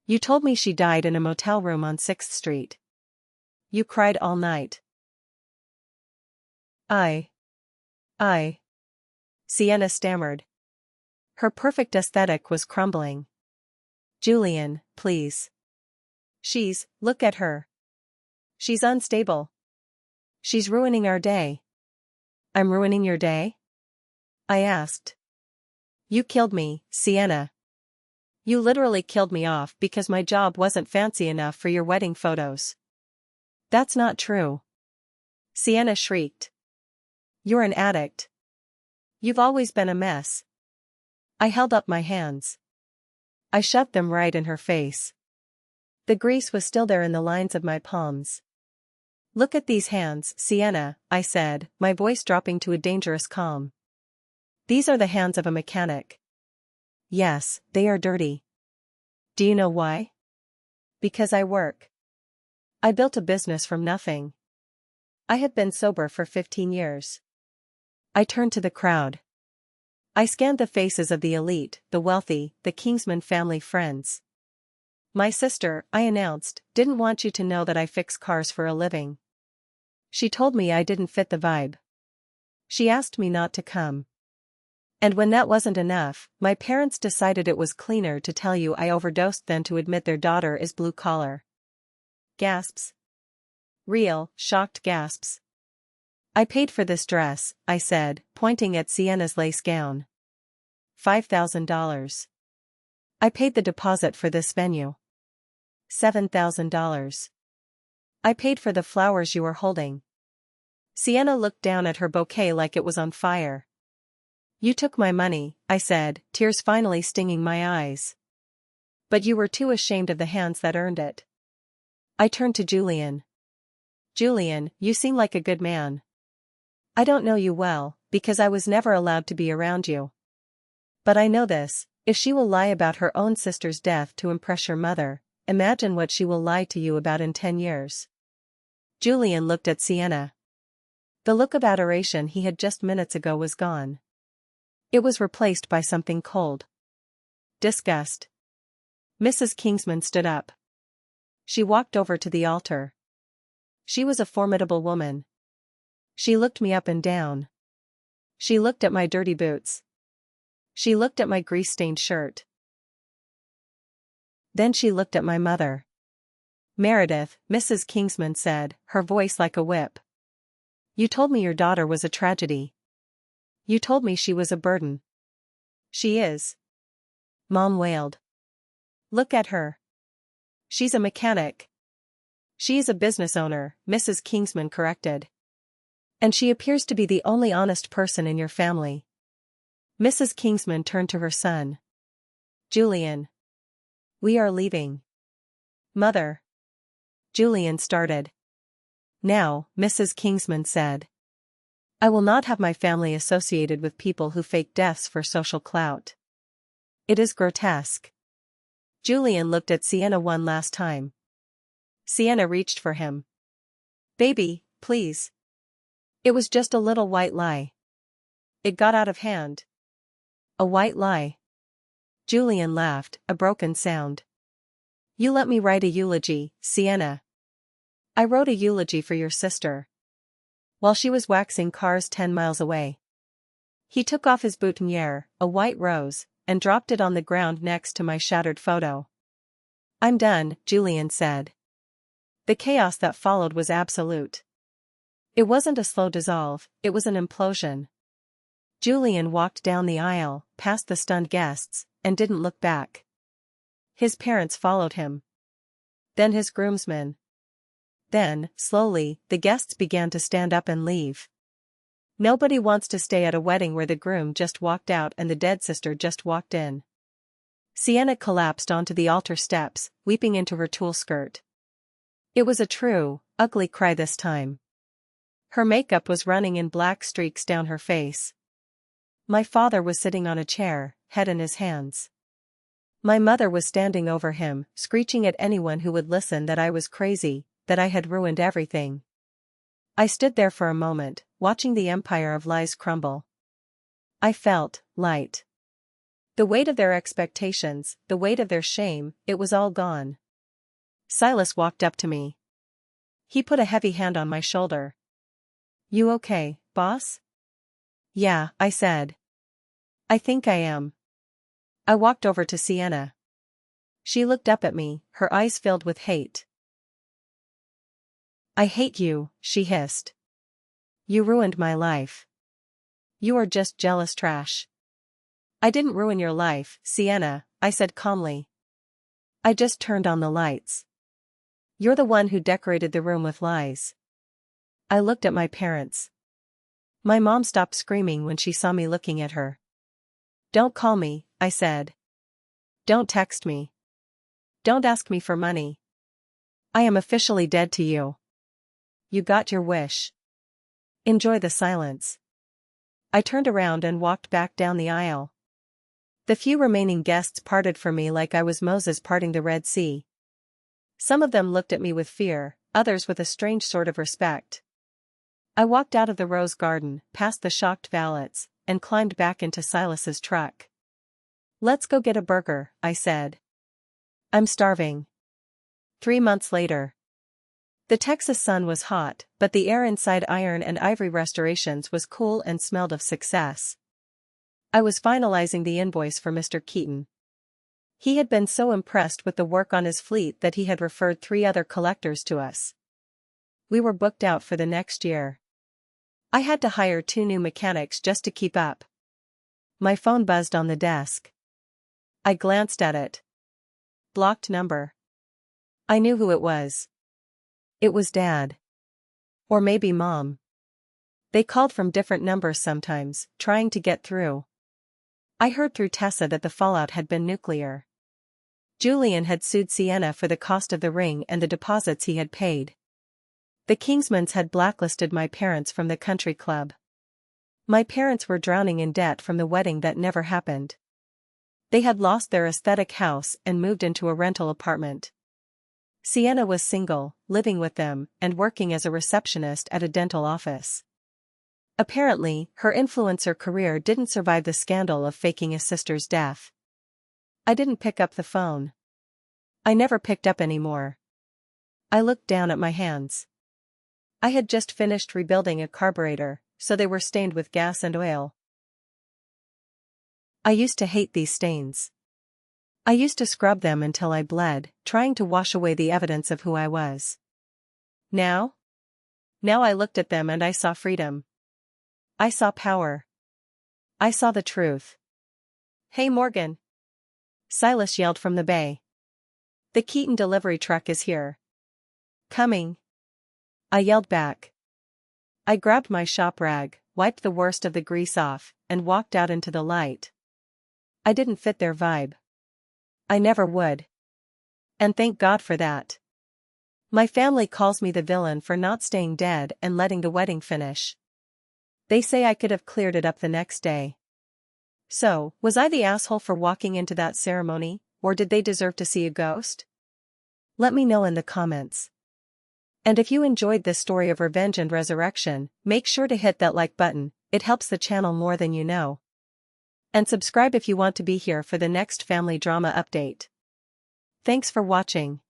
You told me she died in a motel room on 6th Street. You cried all night. I. Sienna stammered. Her perfect aesthetic was crumbling. Julian, please. Look at her. She's unstable. She's ruining our day. I'm ruining your day? I asked. You killed me, Sienna. You literally killed me off because my job wasn't fancy enough for your wedding photos. That's not true. Sienna shrieked. You're an addict. You've always been a mess. I held up my hands. I shoved them right in her face. The grease was still there in the lines of my palms. Look at these hands, Sienna, I said, my voice dropping to a dangerous calm. These are the hands of a mechanic. Yes, they are dirty. Do you know why? Because I work. I built a business from nothing. I have been sober for 15 years. I turned to the crowd. I scanned the faces of the elite, the wealthy, the Kingsman family friends. My sister, I announced, didn't want you to know that I fix cars for a living. She told me I didn't fit the vibe. She asked me not to come. And when that wasn't enough, my parents decided it was cleaner to tell you I overdosed than to admit their daughter is blue collar. Gasps. Real, shocked gasps. I paid for this dress, I said, pointing at Sienna's lace gown. $5,000. I paid the deposit for this venue. $7,000. I paid for the flowers you are holding. Sienna looked down at her bouquet like it was on fire. You took my money, I said, tears finally stinging my eyes. But you were too ashamed of the hands that earned it. I turned to Julian. Julian, you seem like a good man. I don't know you well, because I was never allowed to be around you. But I know this, if she will lie about her own sister's death to impress your mother, imagine what she will lie to you about in 10 years. Julian looked at Sienna. The look of adoration he had just minutes ago was gone. It was replaced by something cold. Disgust. Mrs. Kingsman stood up. She walked over to the altar. She was a formidable woman. She looked me up and down. She looked at my dirty boots. She looked at my grease-stained shirt. Then she looked at my mother. Meredith, Mrs. Kingsman said, her voice like a whip. You told me your daughter was a tragedy. You told me she was a burden. She is. Mom wailed. Look at her. She's a mechanic. She is a business owner, Mrs. Kingsman corrected. And she appears to be the only honest person in your family. Mrs. Kingsman turned to her son. Julian. We are leaving. Mother. Julian started. Now, Mrs. Kingsman said. I will not have my family associated with people who fake deaths for social clout. It is grotesque. Julian looked at Sienna one last time. Sienna reached for him. Baby, please. It was just a little white lie. It got out of hand. A white lie. Julian laughed, a broken sound. You let me write a eulogy, Sienna. I wrote a eulogy for your sister. While she was waxing cars 10 miles away. He took off his boutonniere, a white rose, and dropped it on the ground next to my shattered photo. I'm done, Julian said. The chaos that followed was absolute. It wasn't a slow dissolve, it was an implosion. Julian walked down the aisle, past the stunned guests, and didn't look back. His parents followed him. Then his groomsmen. Then, slowly, the guests began to stand up and leave. Nobody wants to stay at a wedding where the groom just walked out and the dead sister just walked in. Sienna collapsed onto the altar steps, weeping into her tulle skirt. It was a true, ugly cry this time. Her makeup was running in black streaks down her face. My father was sitting on a chair, head in his hands. My mother was standing over him, screeching at anyone who would listen that I was crazy, that I had ruined everything. I stood there for a moment, watching the empire of lies crumble. I felt light. The weight of their expectations, the weight of their shame, it was all gone. Silas walked up to me. He put a heavy hand on my shoulder. You okay, boss? Yeah, I said. I think I am. I walked over to Sienna. She looked up at me, her eyes filled with hate. I hate you, she hissed. You ruined my life. You are just jealous trash. I didn't ruin your life, Sienna, I said calmly. I just turned on the lights. You're the one who decorated the room with lies. I looked at my parents. My mom stopped screaming when she saw me looking at her. Don't call me, I said. Don't text me. Don't ask me for money. I am officially dead to you. You got your wish. Enjoy the silence. I turned around and walked back down the aisle. The few remaining guests parted from me like I was Moses parting the Red Sea. Some of them looked at me with fear, others with a strange sort of respect. I walked out of the rose garden, past the shocked valets, and climbed back into Silas's truck. Let's go get a burger, I said. I'm starving. 3 months later. The Texas sun was hot, but the air inside Iron and Ivory Restorations was cool and smelled of success. I was finalizing the invoice for Mr. Keaton. He had been so impressed with the work on his fleet that he had referred 3 other collectors to us. We were booked out for the next year. I had to hire 2 new mechanics just to keep up. My phone buzzed on the desk. I glanced at it. Blocked number. I knew who it was. It was Dad. Or maybe Mom. They called from different numbers sometimes, trying to get through. I heard through Tessa that the fallout had been nuclear. Julian had sued Sienna for the cost of the ring and the deposits he had paid. The Kingsmans had blacklisted my parents from the country club. My parents were drowning in debt from the wedding that never happened. They had lost their aesthetic house and moved into a rental apartment. Sienna was single, living with them, and working as a receptionist at a dental office. Apparently, her influencer career didn't survive the scandal of faking a sister's death. I didn't pick up the phone. I never picked up anymore. I looked down at my hands. I had just finished rebuilding a carburetor, so they were stained with gas and oil. I used to hate these stains. I used to scrub them until I bled, trying to wash away the evidence of who I was. Now I looked at them and I saw freedom. I saw power. I saw the truth. "Hey Morgan!" Silas yelled from the bay. "The Keaton delivery truck is here." "Coming." I yelled back. I grabbed my shop rag, wiped the worst of the grease off, and walked out into the light. I didn't fit their vibe. I never would. And thank God for that. My family calls me the villain for not staying dead and letting the wedding finish. They say I could have cleared it up the next day. So, was I the asshole for walking into that ceremony, or did they deserve to see a ghost? Let me know in the comments. And if you enjoyed this story of revenge and resurrection, make sure to hit that like button, it helps the channel more than you know. And subscribe if you want to be here for the next family drama update. Thanks for watching.